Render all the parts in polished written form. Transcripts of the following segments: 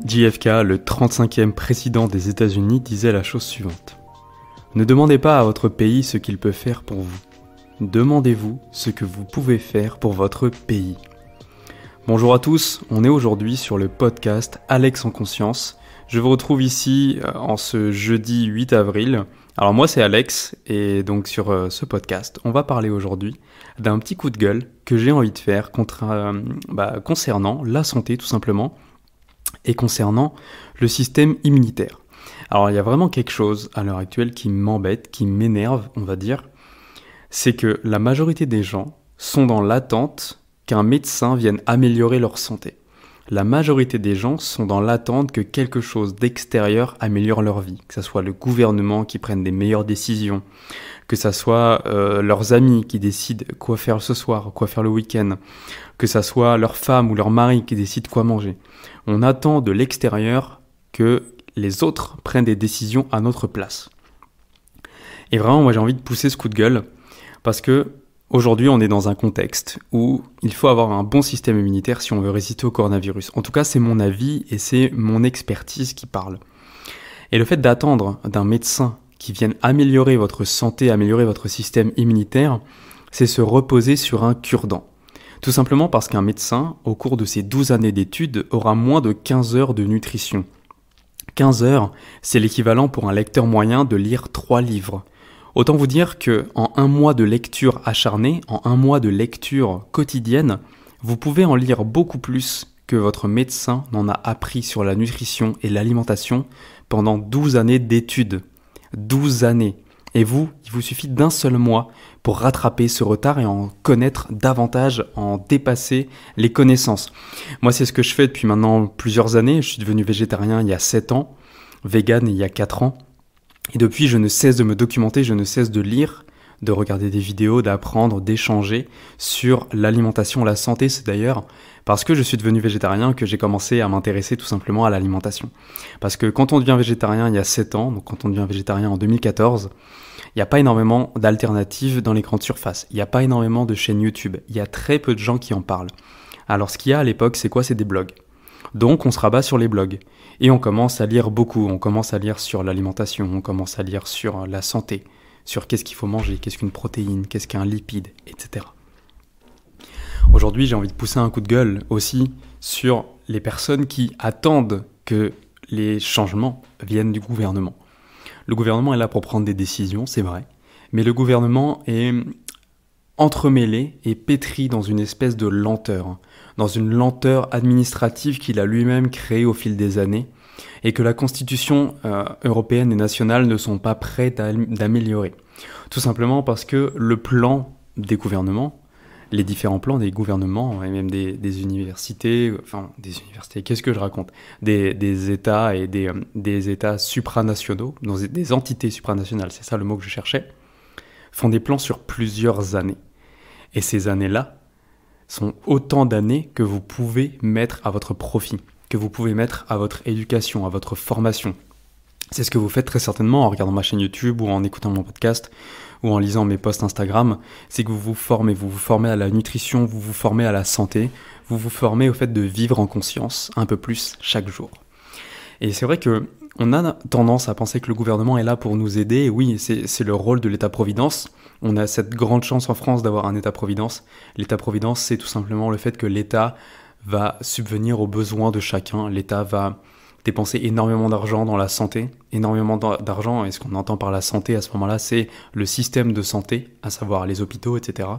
JFK, le 35e président des États-Unis, disait la chose suivante. Ne demandez pas à votre pays ce qu'il peut faire pour vous. Demandez-vous ce que vous pouvez faire pour votre pays. Bonjour à tous, on est aujourd'hui sur le podcast Alex en conscience. Je vous retrouve ici en ce jeudi 8 avril. Alors moi c'est Alex et donc sur ce podcast, on va parler aujourd'hui d'un petit coup de gueule que j'ai envie de faire concernant la santé tout simplement et concernant le système immunitaire. Alors il y a vraiment quelque chose à l'heure actuelle qui m'embête, qui m'énerve on va dire, c'est que la majorité des gens sont dans l'attente qu'un médecin vienne améliorer leur santé. La majorité des gens sont dans l'attente que quelque chose d'extérieur améliore leur vie, que ce soit le gouvernement qui prenne des meilleures décisions, que ce soit leurs amis qui décident quoi faire ce soir, quoi faire le week-end, que ce soit leur femme ou leur mari qui décident quoi manger. On attend de l'extérieur que les autres prennent des décisions à notre place. Et vraiment, moi j'ai envie de pousser ce coup de gueule parce que aujourd'hui, on est dans un contexte où il faut avoir un bon système immunitaire si on veut résister au coronavirus. En tout cas, c'est mon avis et c'est mon expertise qui parle. Et le fait d'attendre d'un médecin qui vienne améliorer votre santé, améliorer votre système immunitaire, c'est se reposer sur un cure-dent. Tout simplement parce qu'un médecin, au cours de ses 12 années d'études, aura moins de 15 heures de nutrition. 15 heures, c'est l'équivalent pour un lecteur moyen de lire 3 livres. Autant vous dire qu'en un mois de lecture acharnée, en un mois de lecture quotidienne, vous pouvez en lire beaucoup plus que votre médecin n'en a appris sur la nutrition et l'alimentation pendant 12 années d'études. 12 années. Et vous, il vous suffit d'un seul mois pour rattraper ce retard et en connaître davantage, en dépasser les connaissances. Moi, c'est ce que je fais depuis maintenant plusieurs années. Je suis devenu végétarien il y a 7 ans, vegan il y a 4 ans. Et depuis, je ne cesse de me documenter, je ne cesse de lire, de regarder des vidéos, d'apprendre, d'échanger sur l'alimentation, la santé. C'est d'ailleurs parce que je suis devenu végétarien que j'ai commencé à m'intéresser tout simplement à l'alimentation. Parce que quand on devient végétarien il y a 7 ans, donc quand on devient végétarien en 2014, il n'y a pas énormément d'alternatives dans les grandes surfaces. Il n'y a pas énormément de chaînes YouTube. Il y a très peu de gens qui en parlent. Alors ce qu'il y a à l'époque, c'est quoi ? C'est des blogs. Donc on se rabat sur les blogs et on commence à lire beaucoup, on commence à lire sur l'alimentation, on commence à lire sur la santé, sur qu'est-ce qu'il faut manger, qu'est-ce qu'une protéine, qu'est-ce qu'un lipide, etc. Aujourd'hui j'ai envie de pousser un coup de gueule aussi sur les personnes qui attendent que les changements viennent du gouvernement. Le gouvernement est là pour prendre des décisions, c'est vrai, mais le gouvernement est entremêlé et pétri dans une espèce de lenteur, dans une lenteur administrative qu'il a lui-même créée au fil des années et que la Constitution européenne et nationale ne sont pas prêtes d'améliorer. Tout simplement parce que le plan des gouvernements, les différents plans des gouvernements et même des universités, qu'est-ce que je raconte ? Des États et des États supranationaux, des entités supranationales, c'est ça le mot que je cherchais, font des plans sur plusieurs années. Et ces années-là sont autant d'années que vous pouvez mettre à votre profit, que vous pouvez mettre à votre éducation, à votre formation. C'est ce que vous faites très certainement en regardant ma chaîne YouTube ou en écoutant mon podcast ou en lisant mes posts Instagram, c'est que vous vous formez à la nutrition, vous vous formez à la santé, vous vous formez au fait de vivre en conscience un peu plus chaque jour. Et c'est vrai que on a tendance à penser que le gouvernement est là pour nous aider, et oui, c'est le rôle de l'État-providence. On a cette grande chance en France d'avoir un État-providence. L'État-providence, c'est tout simplement le fait que l'État va subvenir aux besoins de chacun. L'État va dépenser énormément d'argent dans la santé, énormément d'argent, et ce qu'on entend par la santé à ce moment-là, c'est le système de santé, à savoir les hôpitaux, etc.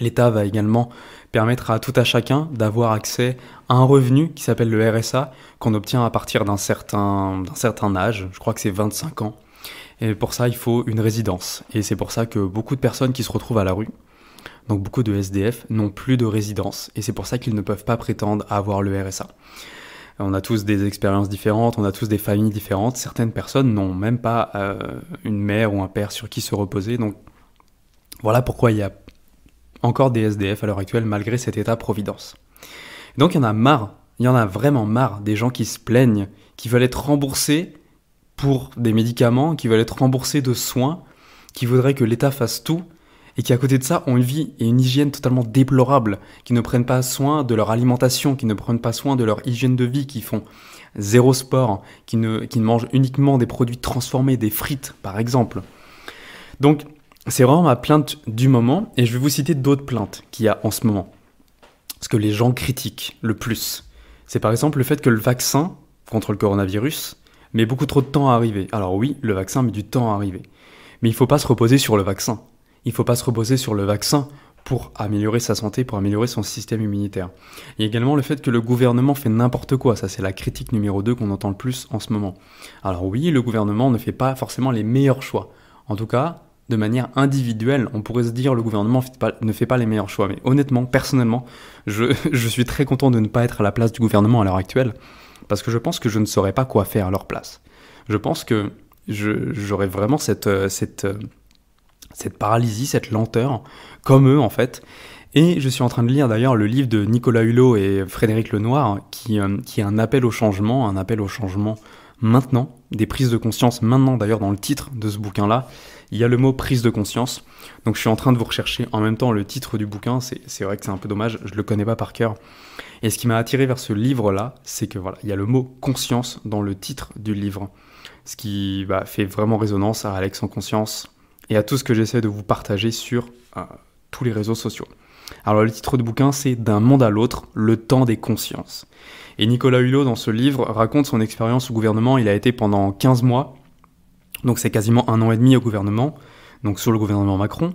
L'État va également permettre à tout à chacun d'avoir accès à un revenu qui s'appelle le RSA, qu'on obtient à partir d'un certain âge, je crois que c'est 25 ans. Et pour ça, il faut une résidence. Et c'est pour ça que beaucoup de personnes qui se retrouvent à la rue, donc beaucoup de SDF, n'ont plus de résidence. Et c'est pour ça qu'ils ne peuvent pas prétendre à avoir le RSA. On a tous des expériences différentes, on a tous des familles différentes. Certaines personnes n'ont même pas une mère ou un père sur qui se reposer. Donc voilà pourquoi il y a encore des SDF à l'heure actuelle malgré cet État-providence. Donc il y en a vraiment marre des gens qui se plaignent, qui veulent être remboursés pour des médicaments, qui veulent être remboursés de soins, qui voudraient que l'État fasse tout et qui à côté de ça ont une vie et une hygiène totalement déplorables, qui ne prennent pas soin de leur alimentation, qui ne prennent pas soin de leur hygiène de vie, qui font zéro sport, qui ne mangent uniquement des produits transformés, des frites par exemple. Donc c'est vraiment ma plainte du moment, et je vais vous citer d'autres plaintes qu'il y a en ce moment. Ce que les gens critiquent le plus, c'est par exemple le fait que le vaccin contre le coronavirus met beaucoup trop de temps à arriver. Alors oui, le vaccin met du temps à arriver. Mais il ne faut pas se reposer sur le vaccin. Il ne faut pas se reposer sur le vaccin pour améliorer sa santé, pour améliorer son système immunitaire. Il y a également le fait que le gouvernement fait n'importe quoi. Ça, c'est la critique numéro 2 qu'on entend le plus en ce moment. Alors oui, le gouvernement ne fait pas forcément les meilleurs choix. En tout cas, de manière individuelle, on pourrait se dire le gouvernement ne fait pas les meilleurs choix. Mais honnêtement, personnellement, je suis très content de ne pas être à la place du gouvernement à l'heure actuelle, parce que je pense que je ne saurais pas quoi faire à leur place. Je pense que j'aurais vraiment cette paralysie, cette lenteur, comme eux en fait. Et je suis en train de lire d'ailleurs le livre de Nicolas Hulot et Frédéric Lenoir, qui est un appel au changement maintenant, des prises de conscience maintenant. D'ailleurs dans le titre de ce bouquin-là, il y a le mot prise de conscience. Donc je suis en train de vous rechercher en même temps le titre du bouquin, c'est vrai que c'est un peu dommage, je le connais pas par cœur. Et ce qui m'a attiré vers ce livre-là, c'est que voilà, il y a le mot conscience dans le titre du livre. Ce qui fait vraiment résonance à Alex en conscience et à tout ce que j'essaie de vous partager sur tous les réseaux sociaux. Alors le titre du bouquin, c'est D'un monde à l'autre, le temps des consciences. Et Nicolas Hulot, dans ce livre, raconte son expérience au gouvernement. Il a été pendant 15 mois, donc c'est quasiment 1 an et demi au gouvernement, donc sous le gouvernement Macron.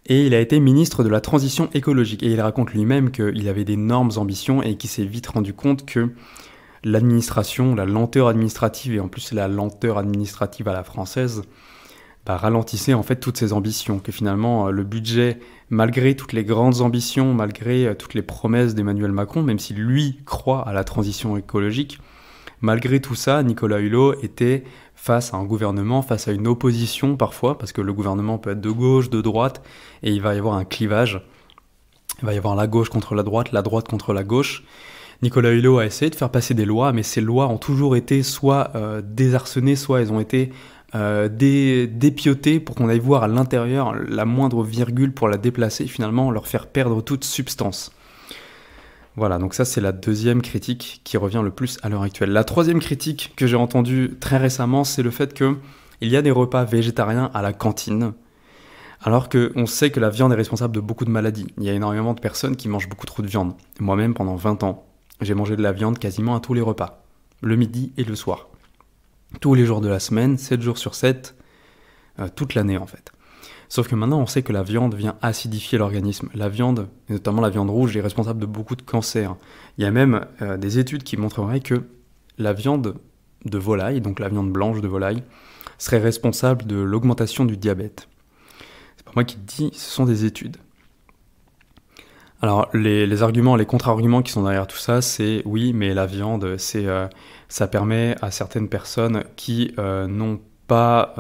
Et il a été ministre de la transition écologique. Et il raconte lui-même qu'il avait d'énormes ambitions et qu'il s'est vite rendu compte que l'administration, la lenteur administrative, et en plus la lenteur administrative à la française, ralentissait en fait toutes ses ambitions, que finalement le budget, malgré toutes les grandes ambitions, malgré toutes les promesses d'Emmanuel Macron, même si lui croit à la transition écologique, malgré tout ça, Nicolas Hulot était face à un gouvernement, face à une opposition parfois, parce que le gouvernement peut être de gauche, de droite, et il va y avoir un clivage, il va y avoir la gauche contre la droite contre la gauche. Nicolas Hulot a essayé de faire passer des lois, mais ces lois ont toujours été soit désarçonnées, soit elles ont été dépiauter pour qu'on aille voir à l'intérieur la moindre virgule pour la déplacer et finalement leur faire perdre toute substance. Voilà, donc ça c'est la deuxième critique qui revient le plus à l'heure actuelle. La troisième critique que j'ai entendue très récemment, c'est le fait qu'il y a des repas végétariens à la cantine, alors qu'on sait que la viande est responsable de beaucoup de maladies. Il y a énormément de personnes qui mangent beaucoup trop de viande. Moi-même, pendant 20 ans, j'ai mangé de la viande quasiment à tous les repas, le midi et le soir. Tous les jours de la semaine, 7 jours sur 7, toute l'année en fait. Sauf que maintenant, on sait que la viande vient acidifier l'organisme. La viande, et notamment la viande rouge, est responsable de beaucoup de cancers. Il y a même des études qui montreraient que la viande de volaille, donc la viande blanche de volaille, serait responsable de l'augmentation du diabète. C'est pas moi qui le dis, ce sont des études. Alors, les arguments, les contre-arguments qui sont derrière tout ça, c'est oui, mais la viande, ça permet à certaines personnes qui n'ont pas...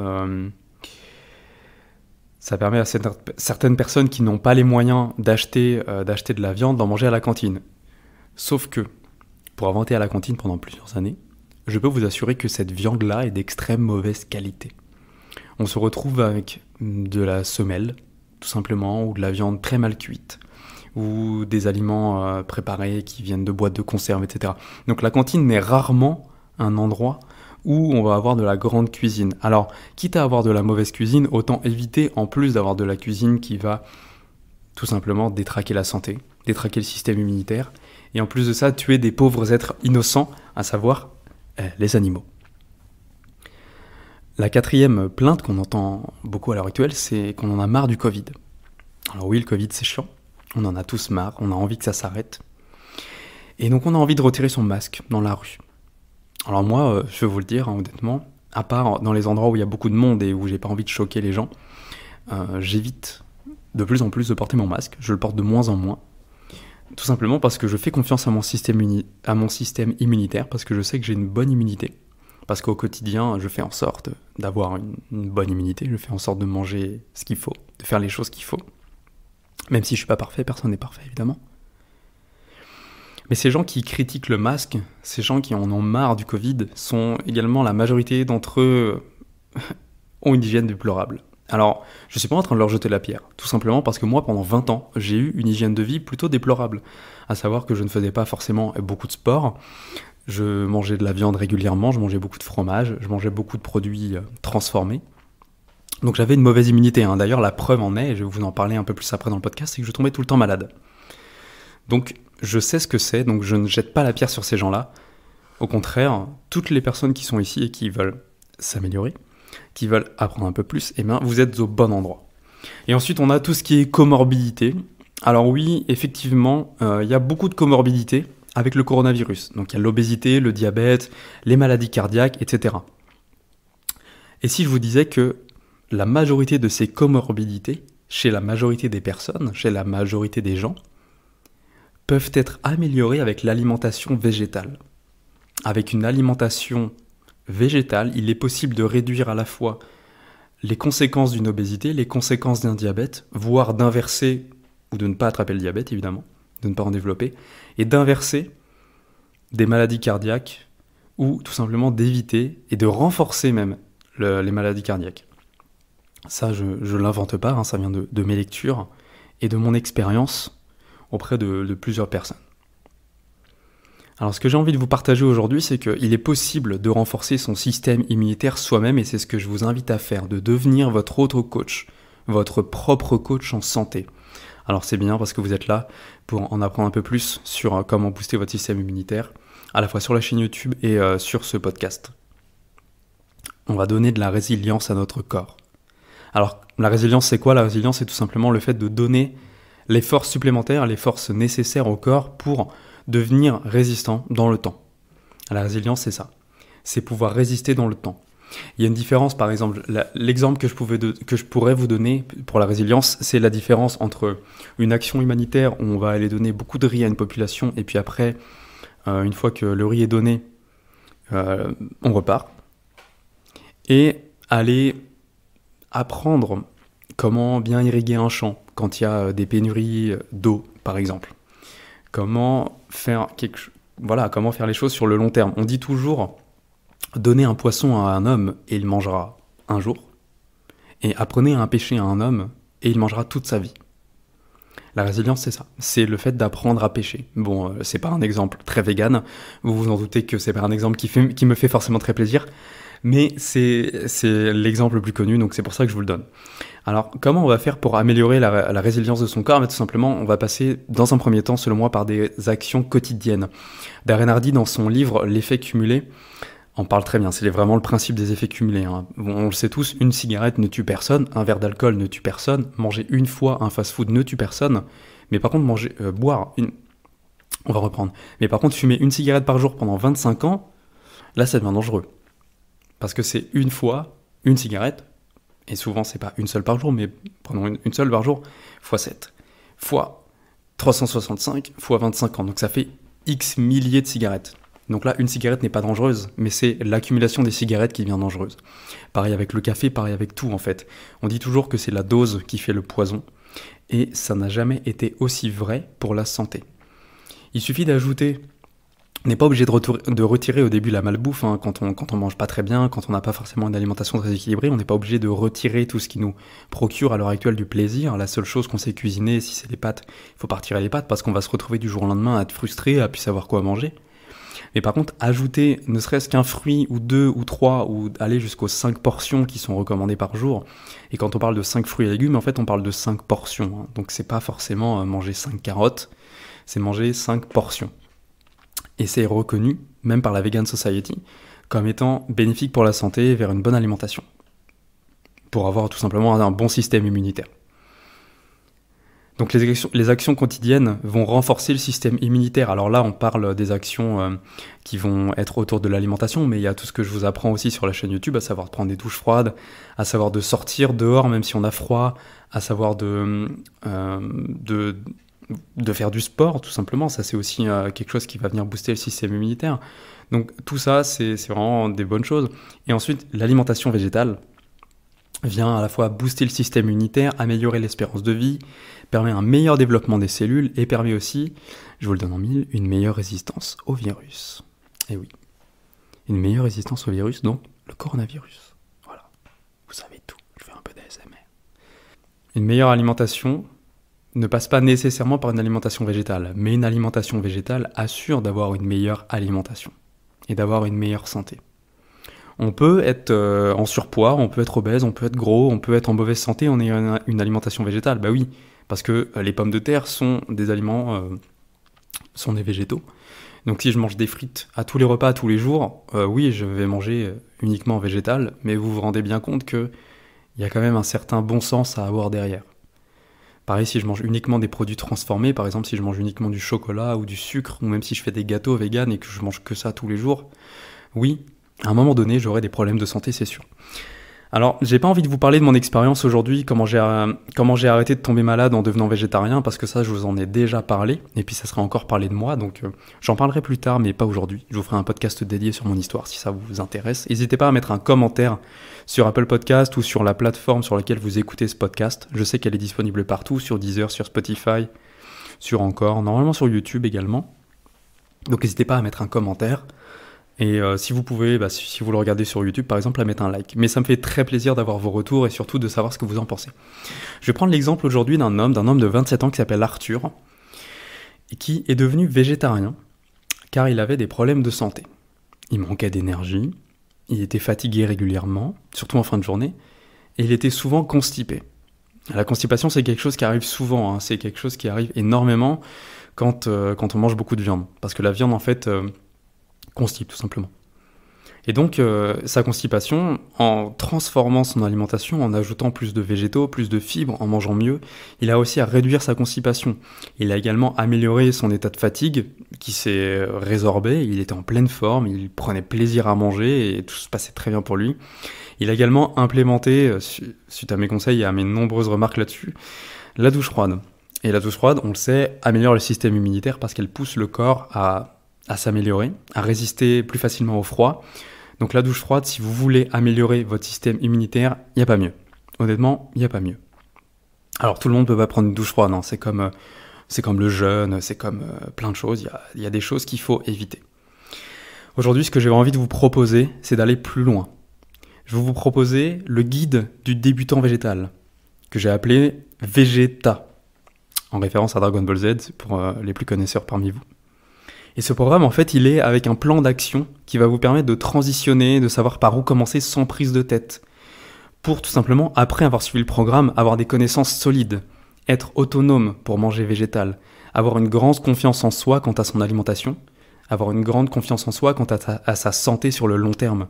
ça permet à certaines personnes qui n'ont pas les moyens d'acheter de la viande, d'en manger à la cantine. Sauf que, pour avoir été à la cantine pendant plusieurs années, je peux vous assurer que cette viande-là est d'extrême mauvaise qualité. On se retrouve avec de la semelle, tout simplement, ou de la viande très mal cuite, ou des aliments préparés qui viennent de boîtes de conserve, etc. Donc la cantine n'est rarement un endroit où on va avoir de la grande cuisine. Alors, quitte à avoir de la mauvaise cuisine, autant éviter, en plus d'avoir de la cuisine qui va tout simplement détraquer la santé, détraquer le système immunitaire, et en plus de ça, tuer des pauvres êtres innocents, à savoir les animaux. La quatrième plainte qu'on entend beaucoup à l'heure actuelle, c'est qu'on en a marre du Covid. Alors oui, le Covid c'est chiant, on en a tous marre, on a envie que ça s'arrête. Et donc on a envie de retirer son masque dans la rue. Alors moi, je vais vous le dire honnêtement, à part dans les endroits où il y a beaucoup de monde et où j'ai pas envie de choquer les gens, j'évite de plus en plus de porter mon masque, je le porte de moins en moins. Tout simplement parce que je fais confiance à mon système immunitaire, parce que je sais que j'ai une bonne immunité. Parce qu'au quotidien, je fais en sorte d'avoir une bonne immunité, je fais en sorte de manger ce qu'il faut, de faire les choses qu'il faut. Même si je suis pas parfait, personne n'est parfait évidemment. Mais ces gens qui critiquent le masque, ces gens qui en ont marre du Covid, sont également la majorité d'entre eux ont une hygiène déplorable. Alors, je suis pas en train de leur jeter la pierre, tout simplement parce que moi, pendant 20 ans, j'ai eu une hygiène de vie plutôt déplorable. À savoir que je ne faisais pas forcément beaucoup de sport, je mangeais de la viande régulièrement, je mangeais beaucoup de fromage, je mangeais beaucoup de produits transformés. Donc j'avais une mauvaise immunité, hein. D'ailleurs, la preuve en est, et je vais vous en parler un peu plus après dans le podcast, c'est que je tombais tout le temps malade. Donc, je sais ce que c'est, donc je ne jette pas la pierre sur ces gens-là. Au contraire, toutes les personnes qui sont ici et qui veulent s'améliorer, qui veulent apprendre un peu plus, eh bien, vous êtes au bon endroit. Et ensuite, on a tout ce qui est comorbidité. Alors oui, effectivement, il y a beaucoup de comorbidités avec le coronavirus. Donc il y a l'obésité, le diabète, les maladies cardiaques, etc. Et si je vous disais que la majorité de ces comorbidités, chez la majorité des personnes, chez la majorité des gens, peuvent être améliorées avec l'alimentation végétale. Avec une alimentation végétale, il est possible de réduire à la fois les conséquences d'une obésité, les conséquences d'un diabète, voire d'inverser, ou de ne pas attraper le diabète évidemment, de ne pas en développer, et d'inverser des maladies cardiaques, ou tout simplement d'éviter et de renforcer même les maladies cardiaques. Ça, je ne l'invente pas, hein, ça vient de mes lectures et de mon expérience auprès de plusieurs personnes. Alors ce que j'ai envie de vous partager aujourd'hui, c'est qu'il est possible de renforcer son système immunitaire soi-même, et c'est ce que je vous invite à faire, de devenir votre autre coach, votre propre coach en santé. Alors c'est bien parce que vous êtes là pour en apprendre un peu plus sur comment booster votre système immunitaire, à la fois sur la chaîne YouTube et sur ce podcast. On va donner de la résilience à notre corps. Alors la résilience, c'est quoi? La résilience, c'est tout simplement le fait de donner les forces supplémentaires, les forces nécessaires au corps pour devenir résistant dans le temps. La résilience, c'est ça. C'est pouvoir résister dans le temps. Il y a une différence, par exemple, l'exemple que je pourrais vous donner pour la résilience, c'est la différence entre une action humanitaire où on va aller donner beaucoup de riz à une population et puis après, une fois que le riz est donné, on repart. Et aller apprendre comment bien irriguer un champ quand il y a des pénuries d'eau, par exemple. Comment faire les choses sur le long terme. On dit toujours, donnez un poisson à un homme et il mangera un jour, et apprenez un pêcher à un homme et il mangera toute sa vie. La résilience, c'est ça. C'est le fait d'apprendre à pêcher. Bon, c'est pas un exemple très vegan, vous vous en doutez que c'est pas un exemple qui me fait forcément très plaisir, mais c'est l'exemple le plus connu, donc c'est pour ça que je vous le donne. Alors, comment on va faire pour améliorer la résilience de son corps? Tout simplement, on va passer, dans un premier temps, selon moi, par des actions quotidiennes. Darren Hardy, dans son livre « L'effet cumulé », en parle très bien. C'est vraiment le principe des effets cumulés, hein. On le sait tous, une cigarette ne tue personne, un verre d'alcool ne tue personne, manger une fois un fast-food ne tue personne, mais par contre, on va reprendre. Mais par contre, fumer une cigarette par jour pendant 25 ans, là, ça devient dangereux. Parce que c'est une fois, une cigarette, et souvent c'est pas une seule par jour, mais prenons une seule par jour, fois 7, fois 365, fois 25 ans. Donc ça fait X milliers de cigarettes. Donc là, une cigarette n'est pas dangereuse, mais c'est l'accumulation des cigarettes qui devient dangereuse. Pareil avec le café, pareil avec tout en fait. On dit toujours que c'est la dose qui fait le poison, et ça n'a jamais été aussi vrai pour la santé. Il suffit d'ajouter... On n'est pas obligé de retirer au début la malbouffe, hein, quand on mange pas très bien, quand on n'a pas forcément une alimentation très équilibrée, on n'est pas obligé de retirer tout ce qui nous procure à l'heure actuelle du plaisir. La seule chose qu'on sait cuisiner, si c'est les pâtes, il faut pas retirer les pâtes parce qu'on va se retrouver du jour au lendemain à être frustré, à plus savoir quoi manger. Mais par contre, ajouter ne serait-ce qu'un fruit ou 2 ou 3 ou aller jusqu'aux 5 portions qui sont recommandées par jour. Et quand on parle de 5 fruits et légumes, en fait on parle de 5 portions. Hein. Donc c'est pas forcément manger 5 carottes, c'est manger 5 portions. Et c'est reconnu, même par la Vegan Society, comme étant bénéfique pour la santé vers une bonne alimentation, pour avoir tout simplement un bon système immunitaire. Donc les actions quotidiennes vont renforcer le système immunitaire. Alors là, on parle des actions qui vont être autour de l'alimentation, mais il y a tout ce que je vous apprends aussi sur la chaîne YouTube, à savoir de prendre des douches froides, à savoir de sortir dehors même si on a froid, à savoir de faire du sport, tout simplement. Ça, c'est aussi quelque chose qui va venir booster le système immunitaire. Donc tout ça, c'est vraiment des bonnes choses. Et ensuite, l'alimentation végétale vient à la fois booster le système immunitaire, améliorer l'espérance de vie, permet un meilleur développement des cellules et permet aussi, je vous le donne en mille, une meilleure résistance au virus. Et oui, une meilleure résistance au virus, donc le coronavirus. Voilà, vous savez tout, je fais un peu d'ASMR. Une meilleure alimentation ne passe pas nécessairement par une alimentation végétale, mais une alimentation végétale assure d'avoir une meilleure alimentation et d'avoir une meilleure santé. On peut être en surpoids, on peut être obèse, on peut être gros, on peut être en mauvaise santé en ayant une alimentation végétale. Bah oui, parce que les pommes de terre sont des aliments, sont des végétaux. Donc si je mange des frites à tous les repas, tous les jours, oui, je vais manger uniquement végétal, mais vous vous rendez bien compte qu'il y a quand même un certain bon sens à avoir derrière. Pareil, si je mange uniquement des produits transformés, par exemple si je mange uniquement du chocolat ou du sucre, ou même si je fais des gâteaux vegan et que je mange que ça tous les jours, oui, à un moment donné, j'aurai des problèmes de santé, c'est sûr. Alors, j'ai pas envie de vous parler de mon expérience aujourd'hui, comment j'ai arrêté de tomber malade en devenant végétarien, parce que ça, je vous en ai déjà parlé, et puis ça sera encore parlé de moi, donc j'en parlerai plus tard, mais pas aujourd'hui. Je vous ferai un podcast dédié sur mon histoire, si ça vous intéresse. N'hésitez pas à mettre un commentaire sur Apple Podcast ou sur la plateforme sur laquelle vous écoutez ce podcast. Je sais qu'elle est disponible partout, sur Deezer, sur Spotify, sur Encore, normalement sur YouTube également. Donc n'hésitez pas à mettre un commentaire. Et si vous pouvez, si vous le regardez sur YouTube par exemple, à mettre un like. Mais ça me fait très plaisir d'avoir vos retours et surtout de savoir ce que vous en pensez. Je vais prendre l'exemple aujourd'hui d'un homme de 27 ans qui s'appelle Arthur, et qui est devenu végétarien car il avait des problèmes de santé. Il manquait d'énergie, il était fatigué régulièrement, surtout en fin de journée, et il était souvent constipé. La constipation, c'est quelque chose qui arrive souvent, hein, c'est quelque chose qui arrive énormément quand on mange beaucoup de viande. Parce que la viande, en fait, constipe, tout simplement. Et donc, sa constipation, en transformant son alimentation, en ajoutant plus de végétaux, plus de fibres, en mangeant mieux, il a aussi à réduire sa constipation. Il a également amélioré son état de fatigue, qui s'est résorbé, il était en pleine forme, il prenait plaisir à manger, et tout se passait très bien pour lui. Il a également implémenté, suite à mes conseils et à mes nombreuses remarques là-dessus, la douche froide. Et la douche froide, on le sait, améliore le système immunitaire parce qu'elle pousse le corps à s'améliorer, à résister plus facilement au froid. Donc la douche froide, si vous voulez améliorer votre système immunitaire, il n'y a pas mieux. Honnêtement, il n'y a pas mieux. Alors tout le monde ne peut pas prendre une douche froide, hein. C'est comme le jeûne, c'est comme plein de choses, il y a des choses qu'il faut éviter. Aujourd'hui, ce que j'ai envie de vous proposer, c'est d'aller plus loin. Je vais vous proposer le guide du débutant végétal, que j'ai appelé Vegeta, en référence à Dragon Ball Z, pour les plus connaisseurs parmi vous. Et ce programme, en fait, il est avec un plan d'action qui va vous permettre de transitionner, de savoir par où commencer sans prise de tête. Pour tout simplement, après avoir suivi le programme, avoir des connaissances solides, être autonome pour manger végétal, avoir une grande confiance en soi quant à son alimentation, avoir une grande confiance en soi quant à sa santé sur le long terme.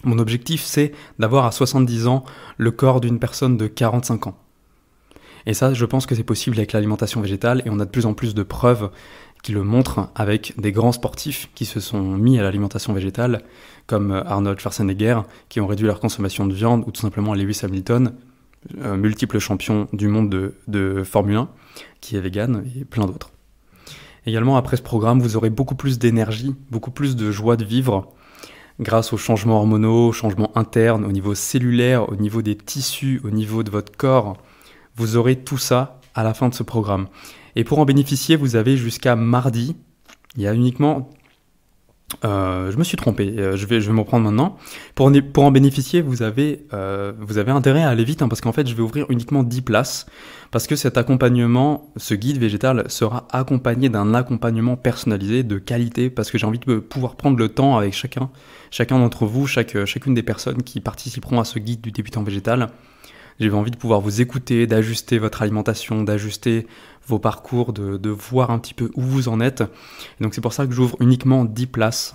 Mon objectif, c'est d'avoir à 70 ans le corps d'une personne de 45 ans. Et ça, je pense que c'est possible avec l'alimentation végétale, et on a de plus en plus de preuves qui le montrent avec des grands sportifs qui se sont mis à l'alimentation végétale, comme Arnold Schwarzenegger, qui ont réduit leur consommation de viande, ou tout simplement Lewis Hamilton, multiple champion du monde de Formule 1, qui est vegan, et plein d'autres. Également, après ce programme, vous aurez beaucoup plus d'énergie, beaucoup plus de joie de vivre, grâce aux changements hormonaux, aux changements internes, au niveau cellulaire, au niveau des tissus, au niveau de votre corps. Vous aurez tout ça à la fin de ce programme. Et pour en bénéficier, vous avez jusqu'à mardi. Il y a uniquement... je me suis trompé, je vais m'en prendre maintenant. Pour en bénéficier, vous avez intérêt à aller vite, hein, parce qu'en fait, je vais ouvrir uniquement 10 places, parce que cet accompagnement, ce guide végétal, sera accompagné d'un accompagnement personnalisé de qualité, parce que j'ai envie de pouvoir prendre le temps avec chacun d'entre vous, chacune des personnes qui participeront à ce guide du débutant végétal. J'ai envie de pouvoir vous écouter, d'ajuster votre alimentation, d'ajuster vos parcours, de voir un petit peu où vous en êtes. Et donc c'est pour ça que j'ouvre uniquement 10 places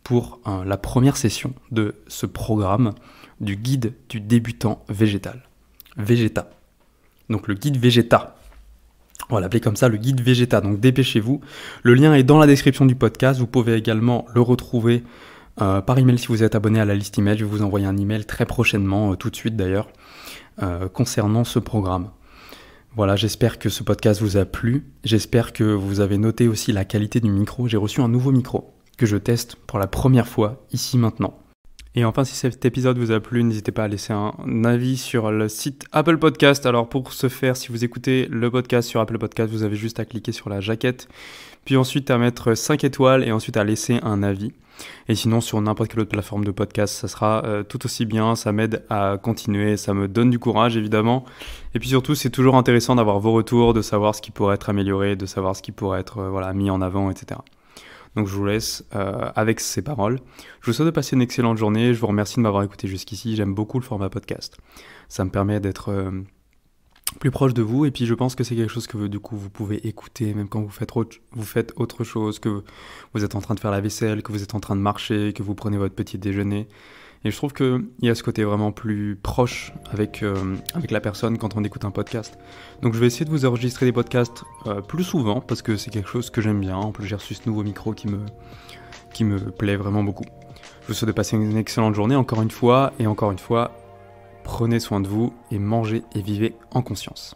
pour la première session de ce programme du guide du débutant végétal. Vegeta. Donc le guide Vegeta. On va l'appeler comme ça, le guide Vegeta. Donc dépêchez-vous. Le lien est dans la description du podcast. Vous pouvez également le retrouver par email si vous êtes abonné à la liste email. Je vais vous envoyer un email très prochainement, tout de suite d'ailleurs, concernant ce programme. Voilà, j'espère que ce podcast vous a plu. J'espère que vous avez noté aussi la qualité du micro. J'ai reçu un nouveau micro que je teste pour la première fois ici maintenant. Et enfin, si cet épisode vous a plu, n'hésitez pas à laisser un avis sur le site Apple Podcast. Alors pour ce faire, si vous écoutez le podcast sur Apple Podcast, vous avez juste à cliquer sur la jaquette, puis ensuite à mettre 5 étoiles et ensuite à laisser un avis. Et sinon, sur n'importe quelle autre plateforme de podcast, ça sera tout aussi bien, ça m'aide à continuer, ça me donne du courage évidemment. Et puis surtout, c'est toujours intéressant d'avoir vos retours, de savoir ce qui pourrait être amélioré, de savoir ce qui pourrait être mis en avant, etc. Donc je vous laisse avec ces paroles. Je vous souhaite de passer une excellente journée. Je vous remercie de m'avoir écouté jusqu'ici. J'aime beaucoup le format podcast. Ça me permet d'être plus proche de vous. Et puis je pense que c'est quelque chose que vous pouvez écouter même quand vous faites autre chose, que vous êtes en train de faire la vaisselle, que vous êtes en train de marcher, que vous prenez votre petit déjeuner. Et je trouve qu'il y a ce côté vraiment plus proche avec la personne quand on écoute un podcast. Donc je vais essayer de vous enregistrer des podcasts plus souvent parce que c'est quelque chose que j'aime bien. En plus j'ai reçu ce nouveau micro qui me plaît vraiment beaucoup. Je vous souhaite de passer une excellente journée encore une fois. Et encore une fois, prenez soin de vous et mangez et vivez en conscience.